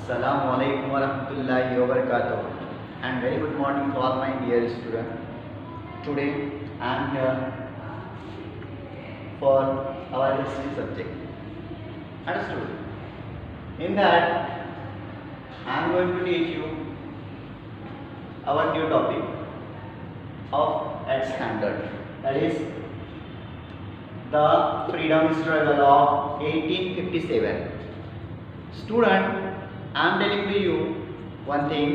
Assalamu alaikum wa rahmatullahi wa barakatuh, and very good morning to all my dear students. Today I am here for our history subject. Understood? In that I am going to teach you our new topic of at standard, that is the freedom struggle of 1857. Student, I am telling to you one thing.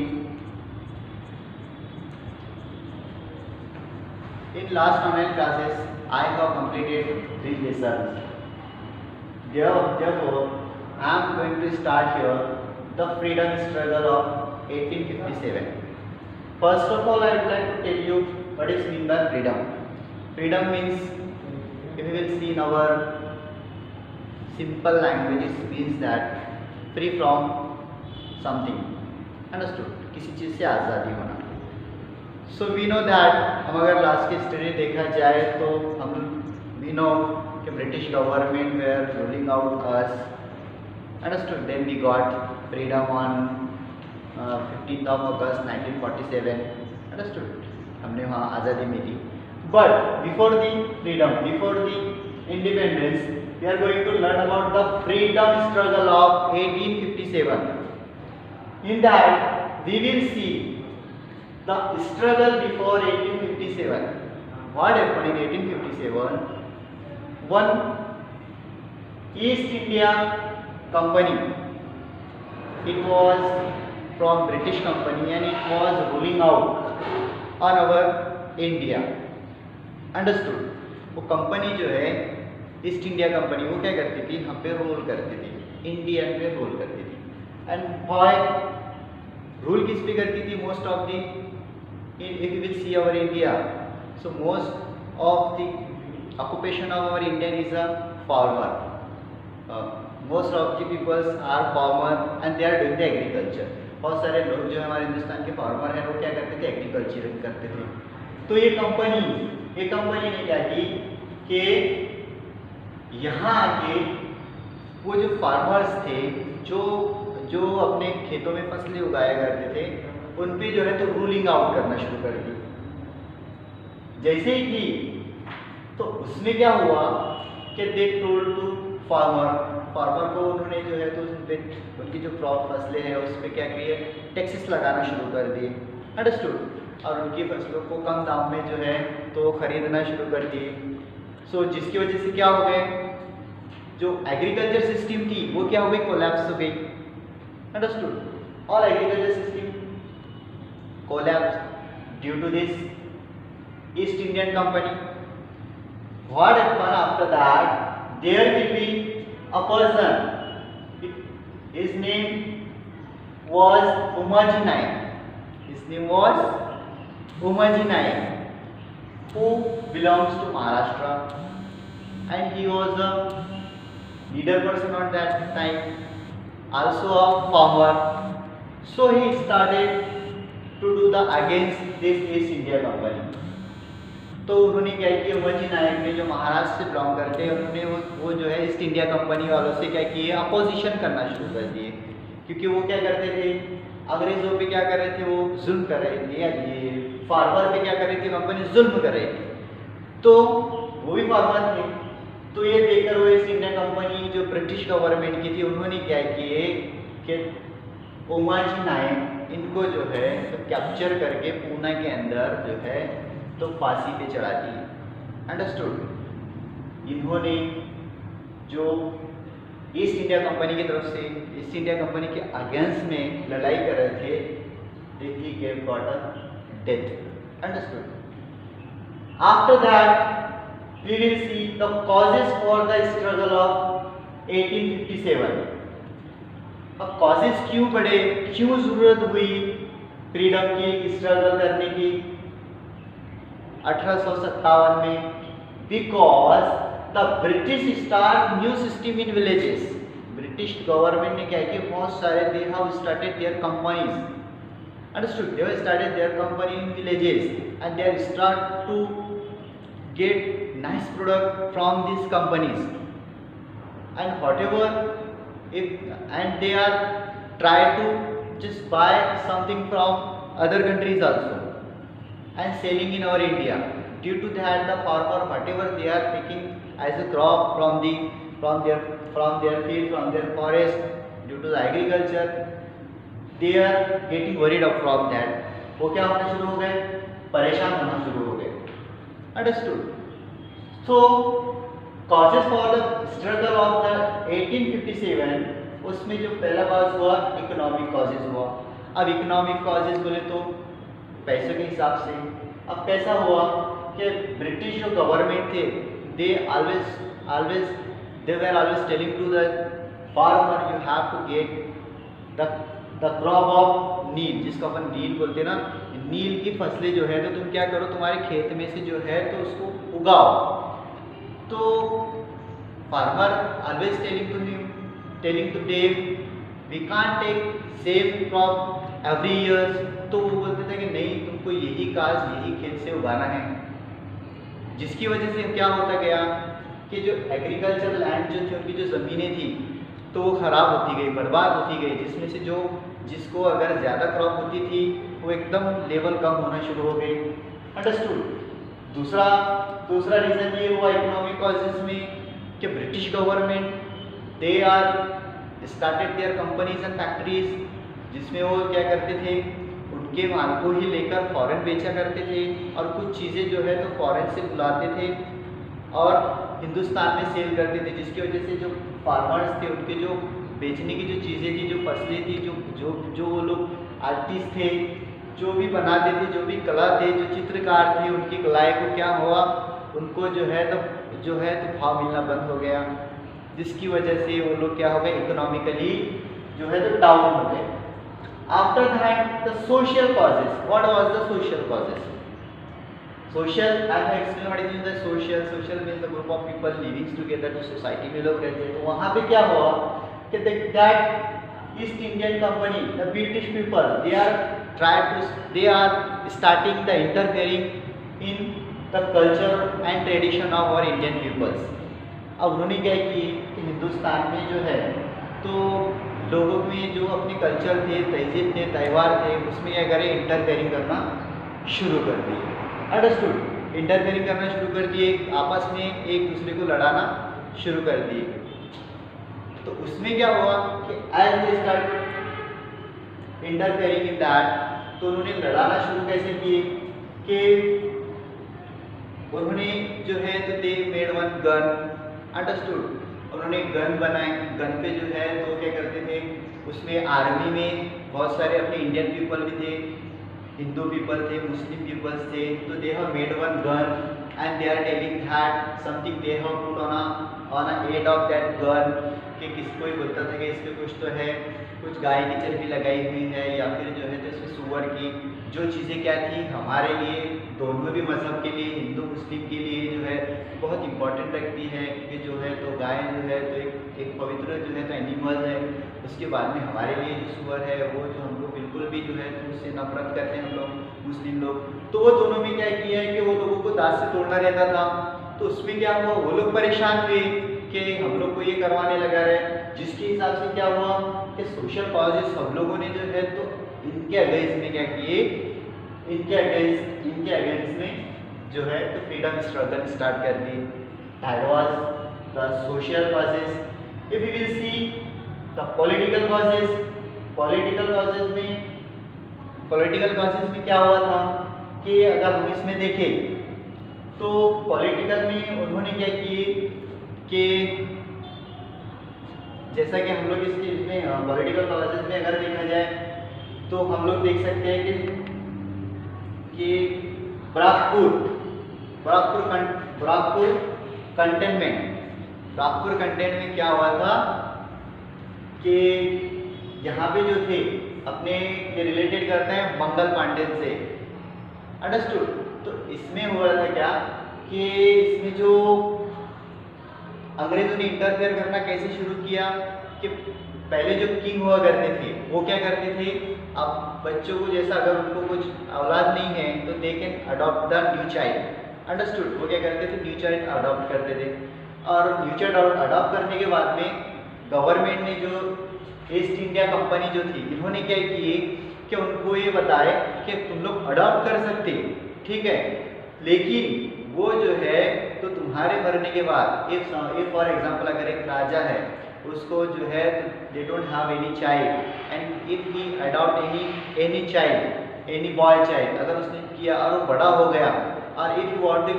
In last online classes, I have completed 3 lessons. Therefore, I am going to start here the freedom struggle of 1857. First of all, I would like to tell you what is mean by freedom. Freedom means, if we will see in our simple language, it means that free from something. Understood? किसी चीज़ से आज़ादी होना. So we know that, हम अगर last की history देखा जाए तो हम वी नो कि British government were ruling out us. Understood? Then we got freedom on 15th of August 1947. Understood? हमने वहाँ आज़ादी मिली. But before the freedom, before the independence, we are going to learn about the freedom struggle of 1857. In that we will see the struggle before 1857. What happened in 1857? One East India Company, it was from British company and it was ruling out on our India. Understood? वो company जो है east India company, वो क्या करती थी, हम पे rule करती थी, इंडिया पे रूल करती थी. एंड व्हाई रूल किस पे करती थी? Most of the, if you will see our India, so most of the occupation of our Indian is a farmer. Most of the peoples are farmer and they are doing the agriculture. बहुत सारे लोग जो हमारे हिंदुस्तान के farmer हैं वो क्या करते थे? एग्रीकल्चर करते थे. तो ये कंपनी ने क्या की कि यहाँ आके वो जो फार्मर्स थे, जो अपने खेतों में फसलें उगाया करते थे, उन पे जो है तो रूलिंग आउट करना शुरू कर दी. जैसे ही की तो उसमें क्या हुआ कि दे टोल्ड टू फार्मर को उन्होंने जो है तो उन पे उनकी जो क्रॉप फसलें हैं उस पर क्या किए? टैक्सेस लगाना शुरू कर दिए. अंडरस्टूड? और उनकी फसलों को कम दाम में जो है तो खरीदना शुरू कर दिए. सो जिसकी वजह से क्या हो गए, जो एग्रीकल्चर सिस्टम थी वो क्या हो गई? कोलैप्स हो गई. Understood? All agriculture system collapsed due to this East Indian Company. What happened after that? There will be a person. His name was Umaji Naik, who belongs to Maharashtra, and he was a leader person at that time, also a farmer. So he started to do the against this East India Company. तो उन्होंने क्या किया? उमाजी नायक ने, जो महाराष्ट्र से belong करते हैं, उन्होंने वो जो है ईस्ट इंडिया कंपनी वालों से क्या किए? अपोजिशन करना शुरू कर दिए. क्योंकि वो क्या करते थे? अंग्रेजों पे क्या कर रहे थे? वो जुल्म कर रहे थे, या ये फार्मर पे क्या कर रही थी कंपनी? जुल्म कर रही थी. तो वो भी फार्मर थे. तो ये देखकर वो ईस्ट इंडिया कंपनी जो ब्रिटिश गवर्नमेंट की थी, उन्होंने क्या किए कि उमाजी नायक इनको जो है तो कैप्चर करके पूना के अंदर जो है तो फांसी पे चढ़ा दी. अंडरस्टूड? इन्होंने जो ईस्ट इंडिया कंपनी की तरफ से ईस्ट इंडिया कंपनी के अगेंस्ट में लड़ाई कर रहे थे, he gave got a death. Understood? After that we will see the causes for the struggle of 1857. अब causes क्यों पड़े, क्यों जरूरत हुई फ्रीडम की स्ट्रगल करने की 1857 में? Because the British start new system in villages. British government ने क्या किया? बहुत सारे they have started their companies. Understood? They have started their company in villages and they are start to get nice product from these companies, and whatever if and they are try to just buy something from other countries also and selling in our India. Due to that, the farmer whatever they are taking as a crop from their field, from their forest, due to the agriculture, they are getting worried of from that. वो क्या होना शुरू हो गए, परेशान होना शुरू हो गए. Understood? So causes for the struggle of the 1857, उसमें जो पहला कॉज हुआ इकोनॉमिक कॉजेज हुआ. अब इकोनॉमिक कॉजेज बोले तो पैसों के हिसाब से. अब कैसा हुआ कि ब्रिटिश जो गवर्नमेंट थे, they always telling to the farmer you have to get the crop of नील, जिसको अपन नील बोलते हैं ना, नील की फसलें जो है तो तुम क्या करो, तुम्हारे खेत में से जो है तो उसको उगाओ. तो farmer always telling to them we can't take same crop every years. तो वो बोलते थे कि नहीं, तुमको यही खेत से उगाना है. जिसकी वजह से क्या होता गया कि जो एग्रीकल्चर लैंड जो थी, उनकी जो ज़मीनें थी तो वो ख़राब होती गई, बर्बाद होती गई. जिसमें से जिसको अगर ज़्यादा क्रॉप होती थी वो एकदम लेवल कम होना शुरू हो गई. अंडरस्टूड. दूसरा रीज़न ये हुआ इकोनॉमिक कॉजेज में कि British government they are started their companies and factories, जिसमें वो क्या करते थे, उनके माल को ही लेकर फॉरेन बेचा करते थे और कुछ चीज़ें जो है तो फॉरेन से बुलाते थे और हिंदुस्तान में सेल करते थे. जिसकी वजह से जो फार्मर्स थे उनके जो बेचने की जो चीज़ें थी, जो फसलें थी, जो वो लोग आर्टिस्ट थे, जो भी बनाते थे, जो भी कला थे, जो चित्रकार थे, उनकी कलाएँ को क्या हुआ, उनको जो है तो भाव मिलना बंद हो गया. जिसकी वजह से वो लोग क्या हो गए, इकोनॉमिकली जो है तो डाउन हो गए. After that the social causes. What was the social causes? Social, I have explain what is the social. Social means the group of people living together. जो सोसाइटी में लोग रहते हैं, तो वहाँ पे क्या हुआ कि that east Indian company, the British people, they are starting the interfering in the culture and tradition of our Indian peoples. अब उन्होंने क्या की कि हिंदुस्तान में जो है तो लोगों में जो अपने कल्चर थे, तहजीब थे, त्यौहार थे, उसमें क्या करें, इंटरफेयरिंग करना शुरू कर दिए. अंडरस्टूड. इंटरफेयरिंग करना शुरू कर दिए, आपस में एक दूसरे को लड़ाना शुरू कर दिए. तो उसमें क्या हुआ कि as they start interfering in that, तो उन्होंने लड़ाना शुरू कैसे किए कि उन्होंने जो है तो they made one gun. Understood. उन्होंने गन बनाए. गन पे जो है तो क्या करते थे, उसमें आर्मी में बहुत सारे अपने इंडियन पीपल भी थे, हिंदू पीपल थे, मुस्लिम पीपल्स थे. तो they have made one gun and they are telling that something they have put on a end of that gun, कि किसी कोई बोलता था कि इसमें कुछ तो है, कुछ गाय की चर्बी लगाई हुई है या फिर जो है तो इसमें सुअर की. जो चीज़ें क्या थी हमारे लिए, दोनों भी मज़हब के लिए, हिंदू मुस्लिम के लिए जो है बहुत इंपॉर्टेंट रखती है कि जो है तो गाय जो है तो एक पवित्र जो है तो एनिमल है. उसके बाद में हमारे लिए जो सुअर है वो जो हम लोग बिल्कुल भी जो है तो उससे नफरत करते हैं हम लोग मुस्लिम लोग. तो वो दोनों में क्या किया है कि वो लोगों को दांत से तोड़ना रहता था. तो उसमें क्या हुआ, वो लोग परेशान हुए कि हम लोग को ये करवाने लगा रहे. जिसके हिसाब से क्या हुआ कि सोशल कॉजेज हम लोगों ने जो है तो इनके अगेंस्ट में क्या किए, इनके अगेंस्ट में जो है तो फ्रीडम स्ट्रगल स्टार्ट कर दी. That was the social causes. If we will see the political causes, political causes में क्या हुआ था कि अगर हम इसमें देखें तो पॉलिटिकल में उन्होंने क्या किए कि जैसा कि हम लोग इसमें पॉलिटिकल कॉजेज में अगर देखा जाए तो हम लोग देख सकते हैं कि बराकपुर कंटेनमेंट में क्या हुआ था कि यहाँ पे जो थे अपने ये रिलेटेड करते हैं मंगल पांडेन से. अंडरस्टूड. तो इसमें हुआ था क्या कि इसमें जो अंग्रेजों ने इंटरफेयर करना कैसे शुरू किया कि पहले जो किंग हुआ करते थे वो क्या करते थे, अब बच्चों को जैसा अगर उनको कुछ औलाद नहीं है तो they can adopt the new child. Understood. वो क्या करते थे, न्यू चाइल्ड अडॉप्ट करते थे. और न्यू चाइल्ड अडॉप्ट करने के बाद में गवर्नमेंट ने जो ईस्ट इंडिया कंपनी जो थी, इन्होंने क्या किए कि उनको ये बताए कि तुम लोग अडॉप्ट कर सकते, ठीक है, लेकिन वो जो है तो तुम्हारे मरने के बाद एक फॉर एग्जांपल अगर एक राजा है, उसको जो है they don't have any child and if he adopt any child, any boy child, अगर उसने किया और वो बड़ा हो गया और if you want to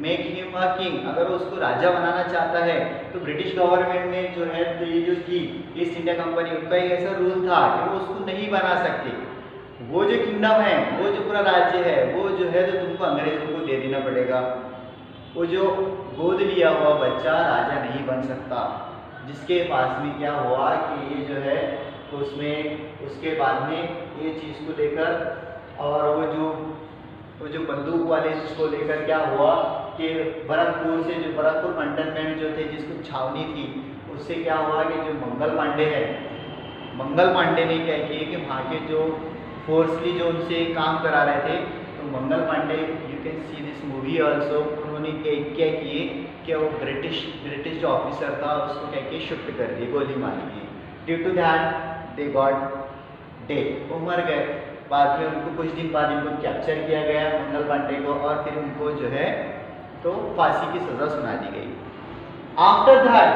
make him a king, अगर उसको राजा बनाना चाहता है तो ब्रिटिश गवर्नमेंट ने जो है तो ये जो थी ईस्ट इंडिया कंपनी, उनका एक ऐसा रूल था कि वो उसको नहीं बना सकते। वो जो किंगडम है, वो जो पूरा राज्य है, वो जो है तो तुमको अंग्रेजों को दे देना पड़ेगा। वो जो गोद लिया हुआ बच्चा राजा नहीं बन सकता। जिसके पास में क्या हुआ कि ये जो है तो उसमें उसके बाद में ये चीज़ को लेकर और वो जो बंदूक वाले जिसको लेकर क्या हुआ कि भरतपुर से जो भरतपुर कंटोनमेंट जो थे जिसको छावनी थी, उससे क्या हुआ कि जो मंगल पांडे है, मंगल पांडे ने क्या किए कि वहाँ के जो फोर्सली जो उनसे काम करा रहे थे, तो Mangal Pandey, you can see this movie also, उन्होंने क्या किए कि वो ब्रिटिश जो ऑफिसर था उसको क्या किए, शिफ्ट कर दिए, गोली मार दी। Due to that they got dead, वो मर गए। बाद में उनको कुछ दिन बाद इनको कैप्चर किया गया मंगल पांडे को, और फिर उनको जो है तो फांसी की सज़ा सुना दी गई। आफ्टर दैट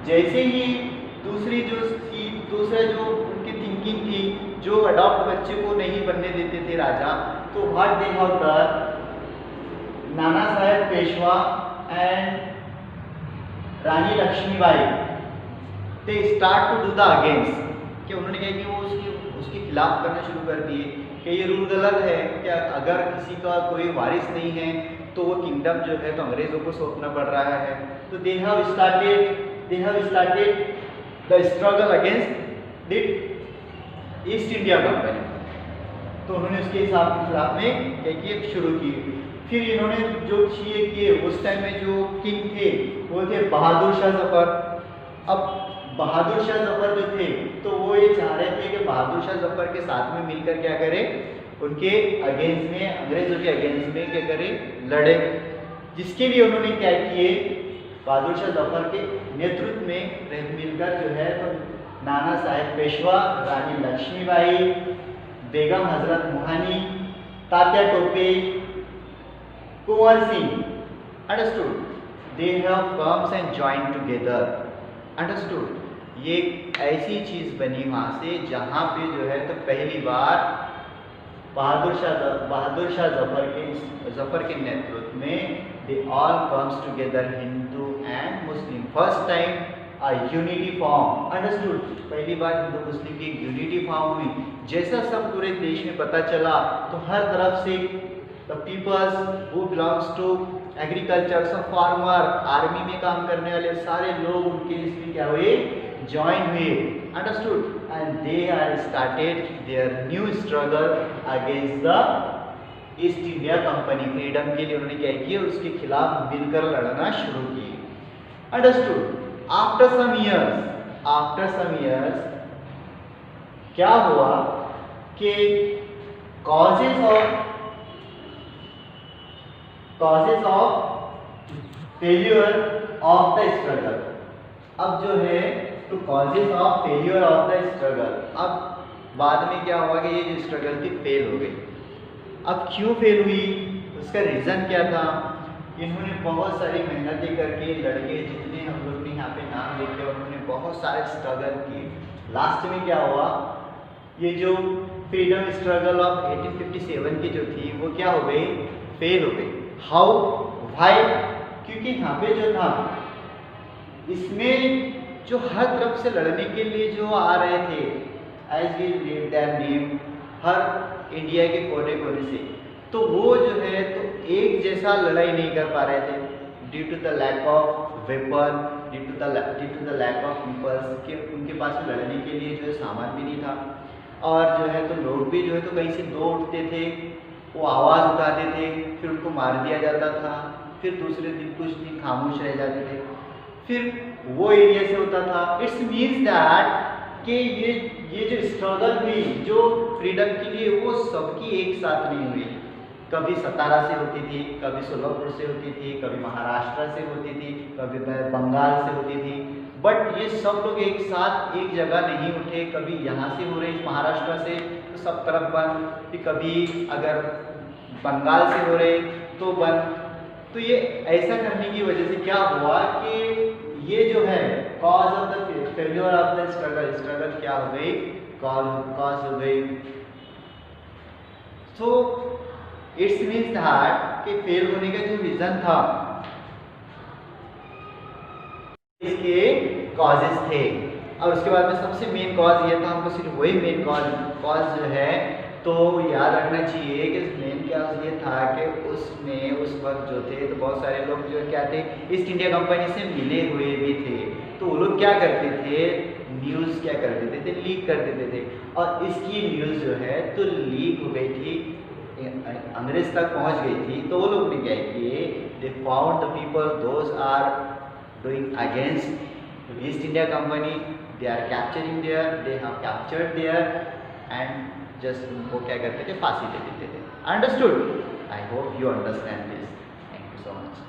जैसे ही दूसरा जो उनकी थिंकिंग थी, जो अडॉप्ट बच्चे को नहीं बनने देते थे राजा, तो what they have done, Nana Sahib Peshwa and Rani Lakshmibai they start to do the against, कि उन्होंने कहा कि वो उसके खिलाफ करना शुरू कर दिए कि ये रूल गलत है कि अगर किसी का कोई वारिस नहीं है तो वो किंगडम जो है तो अंग्रेज़ों को सौंपना पड़ रहा है। तो they have started the struggle against the East India company. तो उन्होंने उसके हिसाब के खिलाफ में क्या किए, शुरू किए। फिर इन्होंने जो चीज़ें किए, उस टाइम में जो किंग थे वो थे बहादुर शाह जफर। अब बहादुर शाह जफर जो थे तो वो ये चाह रहे थे कि बहादुर शाह जफर के साथ में मिलकर क्या करें, उनके अगेंस्ट में, अंग्रेजों के अगेंस्ट में क्या करें, लड़े। जिसके लिए उन्होंने क्या किए, बहादुर शाह जफर के नेतृत्व में मिलकर जो है तो नाना साहेब पेशवा, रानी Lakshmibai, Begum Hazrat Mohani, Tatya Tope, Kunwar Singh, understood, they have comes and join together, understood. ये ऐसी चीज़ बनी वहाँ से जहाँ पे जो है तो पहली बार बहादुर शाह जफर के नेतृत्व में they all comes together, Hindu and Muslim, first time a unity form, understood. पहली बार हिंदू मुस्लिम की एक यूनिटी फॉर्म हुई। जैसा सब पूरे देश में पता चला तो हर तरफ से the peoples who belongs to agriculture, सब फार्मर, आर्मी में काम करने वाले सारे लोग उनके इसमें क्या हुए, ज्वाइन हुए, understood, and they are started their new struggle against the East India Company. Freedom के लिए उन्होंने क्या किया, उसके खिलाफ मिलकर लड़ना शुरू किए, अंडरस्टूड। आफ्टर सम इयर्स क्या हुआ कि causes of failure of the struggle. अब जो है तो causes of failure of the struggle, अब बाद में क्या हुआ कि ये जो स्ट्रगल थी फेल हो गई। अब क्यों फेल हुई, उसका रीज़न क्या था, इन्होंने बहुत सारी मेहनतें करके, लड़के जितने हम लोग ने यहाँ पे नाम लिखे, उन्होंने बहुत सारे स्ट्रगल किए। लास्ट में क्या हुआ, ये जो फ्रीडम स्ट्रगल ऑफ 1857 की जो थी वो क्या हो गई, फेल हो गई। हाउ, वाई, क्योंकि यहाँ पे जो था इसमें जो हर तरफ से लड़ने के लिए जो आ रहे थे, as we read their name, हर इंडिया के कोने कोने से, तो वो जो है तो एक जैसा लड़ाई नहीं कर पा रहे थे due to the lack of weapon, due to the lack of peoples, कि उनके पास लड़ने के लिए जो है सामान भी नहीं था। और जो है तो लोग भी जो है तो कहीं से दो उठते थे, वो आवाज़ उठाते थे, फिर उनको मार दिया जाता था, फिर दूसरे दिन कुछ दिन खामोश रह जाते थे, फिर वो एरिया से होता था। इट्स मीन्स दैट कि ये जो स्ट्रगल हुई जो फ्रीडम के लिए, वो सबकी एक साथ नहीं हुई। कभी सतारा से होती थी, कभी सोलापुर से होती थी, कभी महाराष्ट्र से होती थी, कभी बंगाल से होती थी, बट ये सब लोग एक साथ एक जगह नहीं उठे, कभी यहाँ से हो रहे महाराष्ट्र से तो सब तरफ बंद, फिर कभी अगर बंगाल से हो रहे तो बंद। तो ये ऐसा करने की वजह से क्या हुआ कि ये जो है cause of the failure of the struggle, struggle क्या हो गई, कॉज हो गई। सो इट्स मीन्स दैट कि फेल होने का जो रीजन था इसके कॉजेस थे, और उसके बाद में सबसे मेन कॉज ये था, हमको सिर्फ वही मेन कॉज जो है तो याद रखना चाहिए कि मेन कॉज ये था कि उसमें उस वक्त जो थे तो बहुत सारे लोग जो क्या थे ईस्ट इंडिया कंपनी से मिले हुए भी थे, तो वो लोग क्या करते थे, न्यूज़ क्या कर देते थे, लीक कर देते थे, और इसकी न्यूज़ जो है तो लीक हो गई थी, अंग्रेज तक पहुंच गई थी। तो वो लोग ने क्या किए, they found the people those are doing against East India Company, they are capturing there, they have captured there and just उनको क्या करते थे, फांसी दे देते थे। Understood? I hope you understand this. Thank you so much.